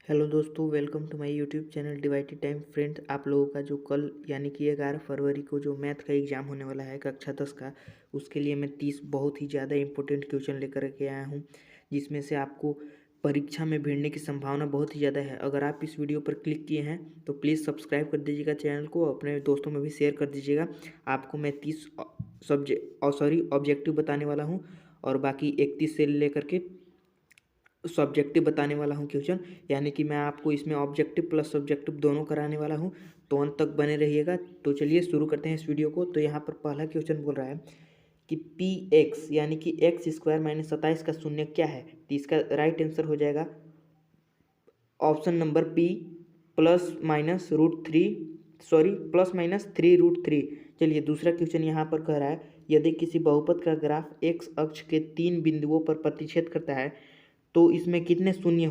Hello दोस्तों, welcome to my YouTube channel divided time. Friends, आप लोगों का जो कल यानी कि 11 फरवरी को जो मैथ का एग्ज़ाम होने वाला है कक्षा 10 का, उसके लिए मैं 30 बहुत ही ज़्यादा इंपॉर्टेंट क्वेश्चन लेकर के आया हूं, जिसमें से आपको परीक्षा में भिड़ने की संभावना बहुत ही ज़्यादा है। अगर आप इस वीडियो पर क्लिक किए हैं तो प्लीज़ सब्सक्राइब कर दीजिएगा चैनल को, अपने दोस्तों में भी शेयर कर दीजिएगा। आपको मैं 30 ऑब्जेक्टिव बताने वाला हूँ और बाकी 31 से लेकर के सब्जेक्टिव बताने वाला हूं क्वेश्चन, यानी कि मैं आपको इसमें ऑब्जेक्टिव प्लस सब्जेक्टिव दोनों कराने वाला हूं, तो अंत तक बने रहिएगा। तो चलिए शुरू करते हैं इस वीडियो को। तो यहाँ पर पहला क्वेश्चन बोल रहा है कि पी एक्स यानी कि एक्स स्क्वायर माइनस 27 का शून्य क्या है। तो इसका राइट आंसर हो जाएगा option number P, plus minus 3√3। चलिए दूसरा क्वेश्चन यहाँ पर कह रहा है, यदि किसी बहुपद का ग्राफ एक्स अक्ष के 3 बिंदुओं पर प्रतिच्छेद करता है तो इसमें कितने शून्य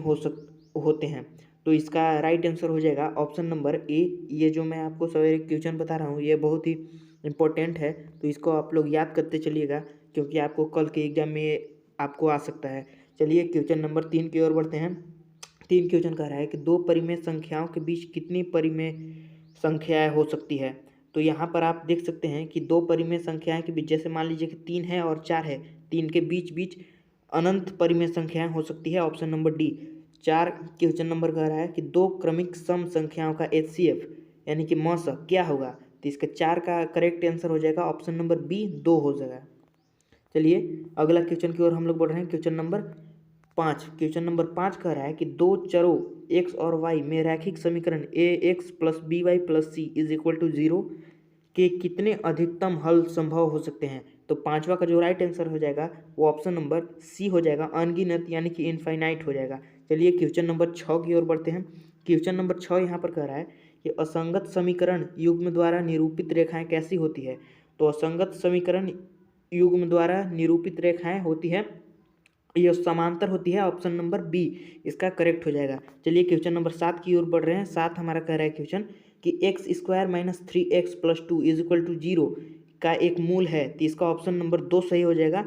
होते हैं। तो इसका राइट आंसर हो जाएगा ऑप्शन नंबर ए। ये जो मैं आपको सवेरे क्वेश्चन बता रहा हूँ ये बहुत ही इम्पोर्टेंट है, तो इसको आप लोग याद करते चलिएगा, क्योंकि आपको कल के एग्जाम में आपको आ सकता है। चलिए क्वेश्चन नंबर 3 की ओर बढ़ते हैं। 3 क्वेश्चन कह रहा है कि दो परिमेय संख्याओं के बीच कितनी परिमेय संख्याएं हो सकती है। तो यहाँ पर आप देख सकते हैं कि दो परिमेय संख्याएं के बीच, जैसे मान लीजिए कि 3 है और 4 है, 3 के बीच बीच अनंत परिमेय संख्याएं हो सकती है, option number D. 4 question number कह रहा है कि दो क्रमिक सम संख्याओं का एचसीएफ यानी कि मस क्या होगा। तो इसका 4 का करेक्ट आंसर हो जाएगा ऑप्शन नंबर बी, 2 हो जाएगा। चलिए अगला क्वेश्चन की ओर हम लोग बढ़ रहे हैं। क्वेश्चन नंबर 5 कह रहा है कि दो चरों एक्स और वाई में रैखिक समीकरण A X plus B Y plus C is equal to 0 के कितने अधिकतम हल संभव हो सकते हैं। तो पांचवा का जो राइट आंसर हो जाएगा वो ऑप्शन नंबर सी हो जाएगा, अनगिनत यानी कि इनफाइनाइट हो जाएगा। चलिए क्वेश्चन नंबर 6 की ओर बढ़ते हैं। क्वेश्चन नंबर 6 यहाँ पर कह रहा है कि असंगत समीकरण युग्म द्वारा निरूपित रेखाएं कैसी होती है। तो असंगत समीकरण युग्म द्वारा निरूपित रेखाएं होती है, ये समांतर होती है, ऑप्शन नंबर बी इसका करेक्ट हो जाएगा। चलिए क्वेश्चन नंबर 7 की ओर बढ़ रहे हैं। 7 हमारा कह रहा है क्वेश्चन कि x square minus 3x+2 is equal to 0 का एक मूल है। तो इसका ऑप्शन नंबर 2 सही हो जाएगा,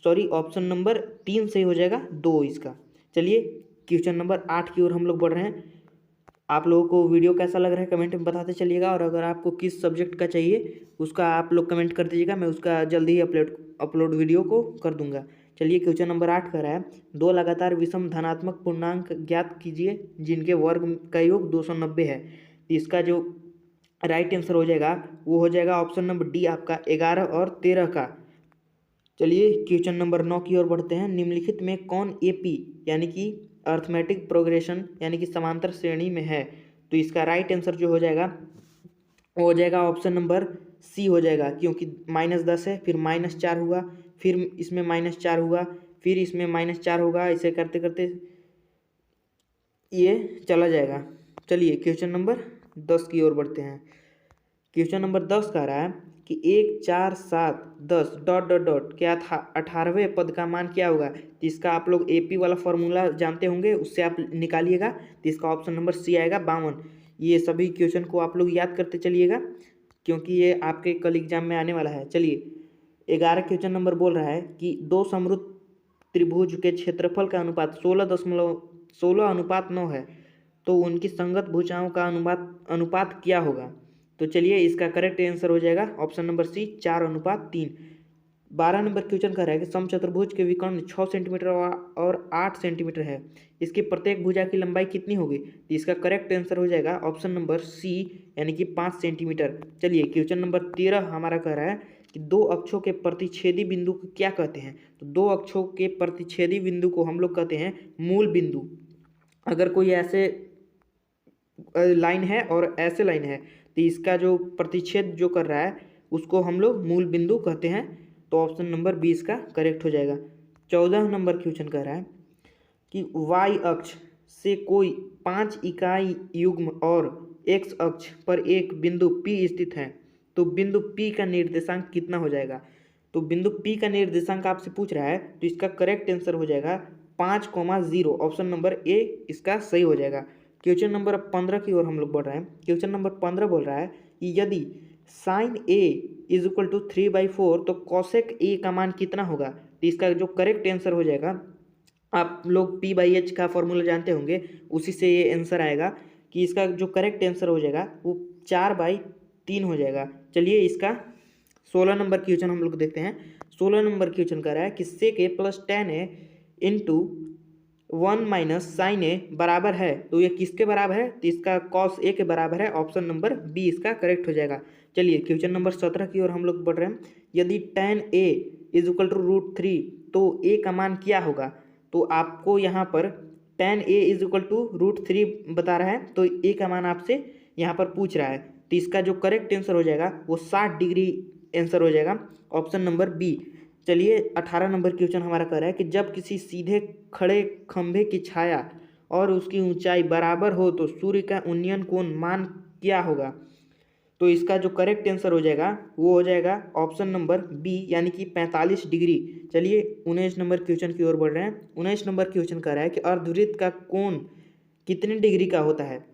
सॉरी ऑप्शन नंबर 3 सही हो जाएगा, 2 इसका। चलिए क्वेश्चन नंबर 8 की ओर हम लोग बढ़ रहे हैं। आप लोगों को वीडियो कैसा लग रहा है कमेंट में बताते चलिएगा, और अगर आपको किस सब्जेक्ट का चाहिए उसका आप लोग कमेंट कर दीजिएगा, मैं उसका जल्दी ही अपलोड वीडियो को कर दूंगा। चलिए क्वेश्चन नंबर 8 कर रहा है, दो लगातार विषम धनात्मक पूर्णांक ज्ञात कीजिए जिनके वर्ग का योग 290 है। तो इसका जो राइट आंसर हो जाएगा वो हो जाएगा ऑप्शन नंबर डी, आपका 11 और 13 का। चलिए क्वेश्चन नंबर 9 की ओर बढ़ते हैं। निम्नलिखित में कौन एपी यानी कि अर्थमेटिक प्रोग्रेशन यानी कि समांतर श्रेणी में है। तो इसका राइट आंसर जो हो जाएगा वो हो जाएगा ऑप्शन नंबर सी हो जाएगा, क्योंकि -10 है, फिर -4 हुआ, फिर इसमें -4 हुआ, फिर इसमें -4 होगा, इसे करते करते ये चला जाएगा। चलिए क्वेश्चन नंबर 10 की ओर बढ़ते हैं। क्वेश्चन नंबर 10 कह रहा है कि 1 4 7 10 डॉट डॉट डॉट क्या था 18वें पद का मान क्या होगा। तो इसका आप लोग एपी वाला फॉर्मूला जानते होंगे, उससे आप निकालिएगा। तो इसका ऑप्शन नंबर सी आएगा, 52। ये सभी क्वेश्चन को आप लोग याद करते चलिएगा, क्योंकि ये आपके कल एग्जाम में आने वाला है। चलिए 11 क्वेश्चन नंबर बोल रहा है कि दो समरूप त्रिभुज के क्षेत्रफल का अनुपात 16:9 है, तो उनकी संगत भुजाओं का अनुपात क्या होगा। तो चलिए इसका करेक्ट आंसर हो जाएगा option number C, 4:3। 12 number question कह रहा है कि समचतुर्भुज के विकर्ण 6 सेंटीमीटर और 8 सेंटीमीटर है, इसकी प्रत्येक भुजा की लंबाई कितनी होगी। तो इसका करेक्ट आंसर हो जाएगा ऑप्शन नंबर सी, यानी कि 5 सेंटीमीटर। चलिए क्वेश्चन नंबर 13 हमारा कह रहा है कि दो अक्षों के प्रतिच्छेदी बिंदु को क्या कहते हैं। तो दो अक्षों के प्रतिच्छेदी बिंदु को हम लोग कहते हैं मूल बिंदु। अगर कोई ऐसे लाइन है और ऐसे लाइन है, तो इसका जो प्रतिच्छेद जो कर रहा है उसको हम लोग मूल बिंदु कहते हैं। तो ऑप्शन नंबर 20 का करेक्ट हो जाएगा। 14 नंबर क्वेश्चन कह रहा है कि y अक्ष से कोई 5 इकाई युग्म और x अक्ष पर एक बिंदु P स्थित है, तो बिंदु P का निर्देशांक कितना हो जाएगा। तो बिंदु P का निर्देशांक आपसे पूछ रहा है, तो इसका करेक्ट आंसर हो जाएगा 5,0, ऑप्शन नंबर ए इसका सही हो जाएगा। क्वेश्चन नंबर 15 की ओर हम लोग बढ़ रहे हैं। क्वेश्चन नंबर 15 बोल रहा है कि यदि sine A is equal to 3/4 तो कॉसेक ए का मान कितना होगा। तो इसका जो करेक्ट आंसर हो जाएगा आप लोग P/H का फॉर्मूला जानते होंगे, उसी से ये आंसर आएगा कि इसका जो करेक्ट आंसर हो जाएगा वो 4/3 हो जाएगा। चलिए इसका 16 नंबर क्वेश्चन हम लोग देखते हैं। 16 नंबर क्वेश्चन कह रहा है कि sec a plus tan a into 1 minus sine A बराबर है, तो ये किसके बराबर है? तो इसका cos a के बराबर है। ऑप्शन नंबर बी इसका करेक्ट हो जाएगा। चलिए क्वेश्चन नंबर 17 की ओर हम लोग बढ़ रहे हैं। यदि tan a is equal to √3 तो a का मान क्या होगा? तो आपको यहाँ पर tan a is equal to √3 बता रहा है, तो a का मान आपसे यहाँ पर पूछ रहा है। तो इसका जो करेक्ट आंसर हो जाएगा वो 60 डिग्री आंसर हो जाएगा। Option number B. चलिए 18 नंबर क्वेश्चन हमारा कह रहा है कि जब किसी सीधे खड़े खंभे की छाया और उसकी ऊंचाई बराबर हो तो सूर्य का उन्नयन कोण मान क्या होगा? तो इसका जो करेक्ट आंसर हो जाएगा वो हो जाएगा ऑप्शन नंबर बी, यानी कि 45 डिग्री। चलिए 19 नंबर क्वेश्चन की ओर बढ़ रहे हैं। 19 नंबर क्वेश्चन कह रहा है कि अर्धवृत्त का कोण कितने डिग्री का होता है?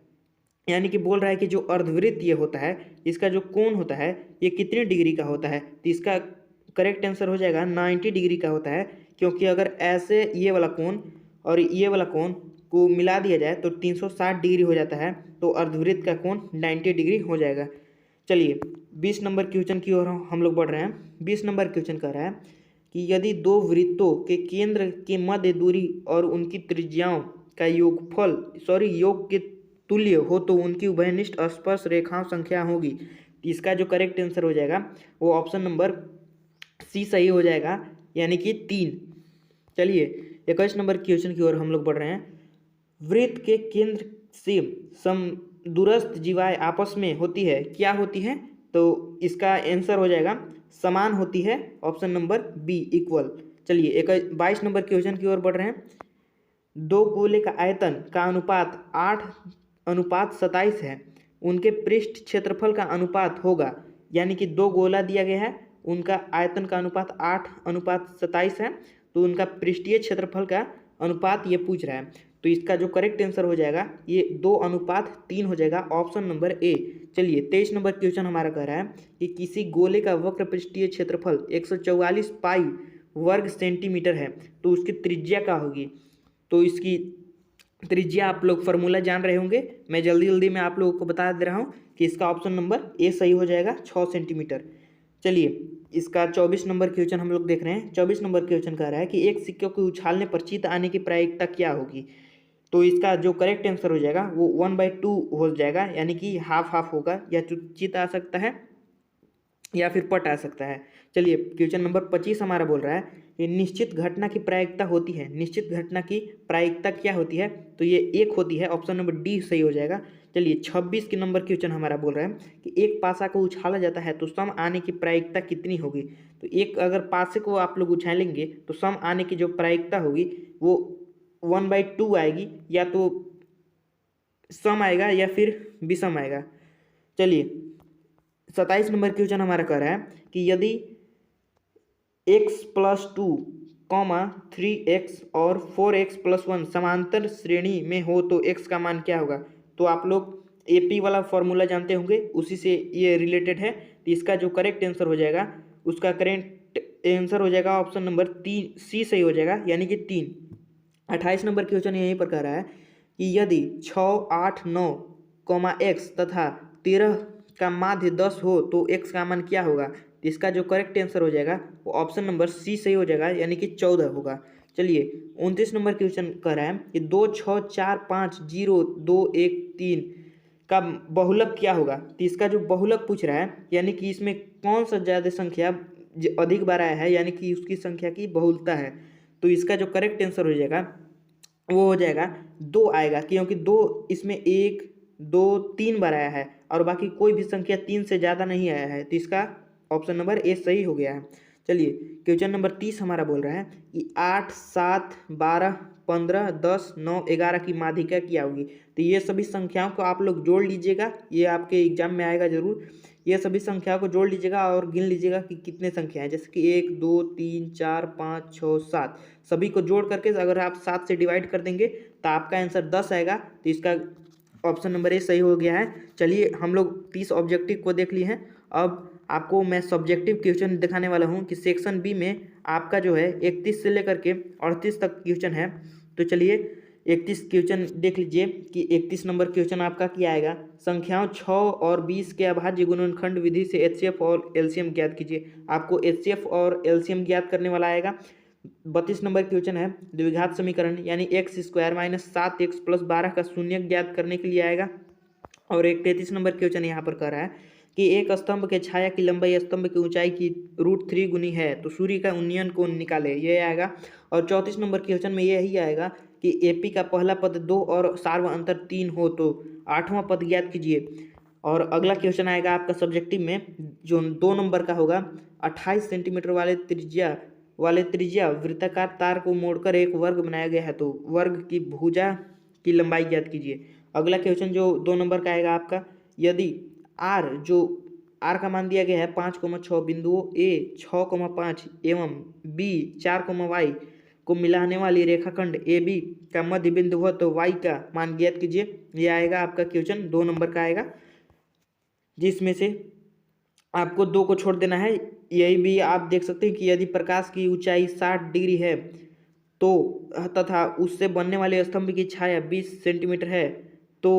यानी कि बोल रहा है कि जो अर्धवृत्त ये होता है, इसका जो कोण होता है ये कितने डिग्री का होता है? तो इसका करेक्ट आंसर हो जाएगा 90 डिग्री का होता है, क्योंकि अगर ऐसे ये वाला कोण और ये वाला कोण को मिला दिया जाए तो 360 डिग्री हो जाता है, तो अर्धवृत्त का कोण 90 डिग्री हो जाएगा। चलिए 20 नंबर क्वेश्चन की ओर हम लोग बढ़ रहे हैं। 20 नंबर क्वेश्चन कह रहा है कि यदि दो वृत्तों के केंद्र के मध्य दूरी और उनकी त्रिज्याओं का योग के तुल्य हो तो उनकी उभयनिष्ठ स्पर्श रेखाओं संख्या होगी। इसका जो करेक्ट आंसर हो जाएगा वो ऑप्शन नंबर सी सही हो जाएगा, यानी कि 3। चलिए 21 नंबर क्वेश्चन की ओर हम लोग बढ़ रहे हैं। वृत्त के केंद्र से दूरस्थ जीवाएं आपस में होती है, क्या होती है? तो इसका आंसर हो जाएगा समान होती है। Option number B equal. चलिए 22 नंबर क्वेश्चन की ओर बढ़ रहे हैं। दो गोले का आयतन का अनुपात 8:27 है, उनके पृष्ठ क्षेत्रफल का अनुपात होगा, यानी कि दो गोला दिया गया है, उनका आयतन का अनुपात 8:27 है, तो उनका पृष्ठीय क्षेत्रफल का अनुपात ये पूछ रहा है। तो इसका जो करेक्ट आंसर हो जाएगा ये 2:3 हो जाएगा। Option number A. चलिए 23 नंबर क्वेश्चन हमारा कह रहा है कि किसी गोले का वक्र पृष्ठीय क्षेत्रफल 144 पाई वर्ग सेंटीमीटर है, तो उसकी त्रिज्या क्या होगी? तो इसकी त्रिज्या आप लोग फार्मूला जान रहे होंगे, मैं जल्दी जल्दी में आप लोगों को बता दे रहा हूँ कि इसका ऑप्शन नंबर ए सही हो जाएगा, 6 सेंटीमीटर। चलिए इसका 24 नंबर क्वेश्चन हम लोग देख रहे हैं। 24 नंबर क्वेश्चन कह रहा है कि एक सिक्के को उछालने पर चित आने की प्रायिकता क्या होगी? तो इसका जो करेक्ट आंसर हो जाएगा वो 1/2 हो जाएगा, यानी कि हाफ हाफ होगा, या चित आ सकता है या फिर पट आ सकता है। चलिए क्वेश्चन नंबर 25 हमारा बोल रहा है कि निश्चित घटना की प्रायिकता होती है। निश्चित घटना की प्रायिकता क्या होती है? तो ये 1 होती है। ऑप्शन नंबर डी सही हो जाएगा। चलिए 26 के नंबर क्वेश्चन हमारा बोल रहा है कि एक पासा को उछाला जाता है तो सम आने की प्रायिकता कितनी होगी? तो एक अगर पासे को आप लोग उछालेंगे तो सम आने की जो प्रायिकता होगी वो 1/2 आएगी, या तो सम आएगा या फिर विषम आएगा। चलिए 27 नंबर क्वेश्चन हमारा कह रहा है कि यदि x+2, 3x और 4x+1 समांतर श्रेणी में हो तो x का मान क्या होगा? तो आप लोग AP वाला फॉर्मूला जानते होंगे, उसी से ये रिलेटेड है। तो इसका जो करेक्ट आंसर हो जाएगा उसका करेक्ट आंसर हो जाएगा ऑप्शन नंबर 3 सी सही हो जाएगा, यानी कि 3। 28 नंबर क्वेश्चन यहीं पर कह रहा है कि यदि 6, 8, 9, x तथा 13 का माध्य 10 हो तो x का मान क्या होगा? तो इसका जो करेक्ट आंसर हो जाएगा वो ऑप्शन नंबर सी सही हो जाएगा, यानी कि 14 होगा। चलिए 29 नंबर क्वेश्चन कह रहा है कि 2, 6, 4, 5, 0, 2, 1, 3 का बहुलक क्या होगा? तो इसका जो बहुलक पूछ रहा है, यानी कि इसमें कौन सा ज़्यादा संख्या अधिक बार आया है, यानी कि उसकी संख्या की बहुलता है। तो इसका जो करेक्ट आंसर हो जाएगा वो हो जाएगा 2 आएगा, क्योंकि 2 इसमें 1, 2, 3 बार आया है और बाकी कोई भी संख्या 3 से ज़्यादा नहीं आया है। तो इसका ऑप्शन नंबर ए सही हो गया है। चलिए क्वेश्चन नंबर 30 हमारा बोल रहा है कि 8, 7, 12, 15, 10, 9, 11 की माध्यिका क्या होगी? तो ये सभी संख्याओं को आप लोग जोड़ लीजिएगा, ये आपके एग्जाम में आएगा जरूर। ये सभी संख्याओं को जोड़ लीजिएगा और गिन लीजिएगा कि कितने संख्या है, जैसे कि 1, 2, 3, 4, 5, 6, 7। सभी को जोड़ करके अगर आप 7 से डिवाइड कर देंगे तो आपका आंसर 10 आएगा। तो इसका ऑप्शन नंबर ए सही हो गया है। चलिए हम लोग 30 ऑब्जेक्टिव को देख लिए हैं, अब आपको मैं सब्जेक्टिव क्वेश्चन दिखाने वाला हूँ कि सेक्शन बी में आपका जो है 31 से लेकर के 38 तक क्वेश्चन है। तो चलिए 31 क्वेश्चन देख लीजिए कि 31 नंबर क्वेश्चन आपका क्या आएगा। संख्याओं 6 और 20 के अभाज्य गुणनखंड विधि से एचसीएफ और एलसीएम ज्ञात कीजिए। आपको एचसीएफ और एलसीएम ज्ञात करने वाला आएगा। 32 नंबर क्वेश्चन है द्विघात समीकरण यानी x square minus 7x plus 12 का शून्य ज्ञात करने के लिए आएगा। और एक 33 नंबर क्वेश्चन यहाँ पर कह रहा है कि एक स्तंभ के छाया की लंबाई स्तंभ की ऊंचाई की √3 गुनी है तो सूर्य का उन्नयन कोण निकाले, ये आएगा। और 34 नंबर क्वेश्चन में यही आएगा कि एपी का पहला पद 2 और सार्व अंतर 3 हो तो 8वां पद ज्ञात कीजिए। और अगला क्वेश्चन आएगा आपका सब्जेक्टिव में जो 2 नंबर का होगा। 28 सेंटीमीटर वाले त्रिज्या वृत्ताकार तार को मोड़कर एक वर्ग बनाया गया है तो वर्ग की भुजा की लंबाई ज्ञात कीजिए। अगला क्वेश्चन जो 2 नंबर का आएगा आपका, यदि आर का मान दिया गया है 5,6 बिंदुओं ए 6,5 एवं बी 4,y को मिलाने वाली रेखाखंड ए बी का मध्य बिंदु हो तो y का मान ज्ञात कीजिए। ये आएगा आपका क्वेश्चन 2 नंबर का आएगा, जिसमें से आपको 2 को छोड़ देना है। यही भी आप देख सकते हैं कि यदि प्रकाश की ऊंचाई 60 डिग्री है तो तथा उससे बनने वाले स्तंभ की छाया 20 सेंटीमीटर है तो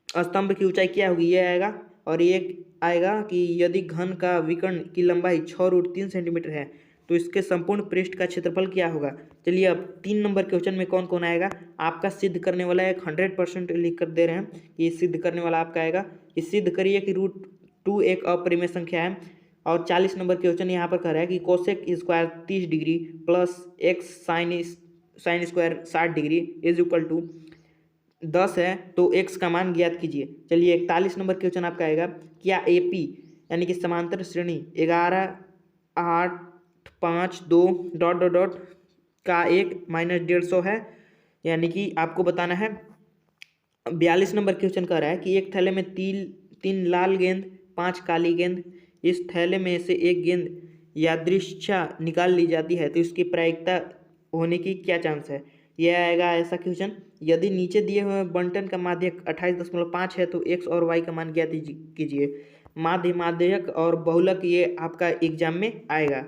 स्तंभ की ऊंचाई क्या होगी, ये आएगा। और ये आएगा कि यदि घन का विकर्ण की लंबाई 6√3 सेंटीमीटर है तो इसके संपूर्ण पृष्ठ का क्षेत्रफल क्या होगा। चलिए अब 3 नंबर क्वेश्चन में कौन कौन आएगा आपका सिद्ध करने वाला है। 100% लिख कर दे रहे हैं कि सिद्ध करने वाला आपका आएगा कि सिद्ध करिए कि √2 एक अपरिमेय संख्या है। और 40 नंबर क्वेश्चन यहाँ पर कह रहा है कि cosec square 30 degree plus x sine square 60 degree is equal to 10 है तो x का मान ज्ञात कीजिए। चलिए 41 नंबर क्वेश्चन आपका आएगा, क्या AP यानी कि समांतर श्रेणी 11 8 5 2 ... का एक -150 है, यानी कि आपको बताना है। 42 नंबर क्वेश्चन कह रहा है कि एक थैले में 3 लाल गेंद 5 काली गेंद, इस थैले में से एक गेंद यादृच्छा निकाल ली जाती है तो इसकी प्रायिकता होने की क्या चांस है। यह आएगा ऐसा क्वेश्चन, यदि नीचे दिए हुए बंटन का माध्यक 28.5 है तो x और y का मान ज्ञात कीजिए। माध्यक और बहुलक ये आपका एग्जाम में आएगा।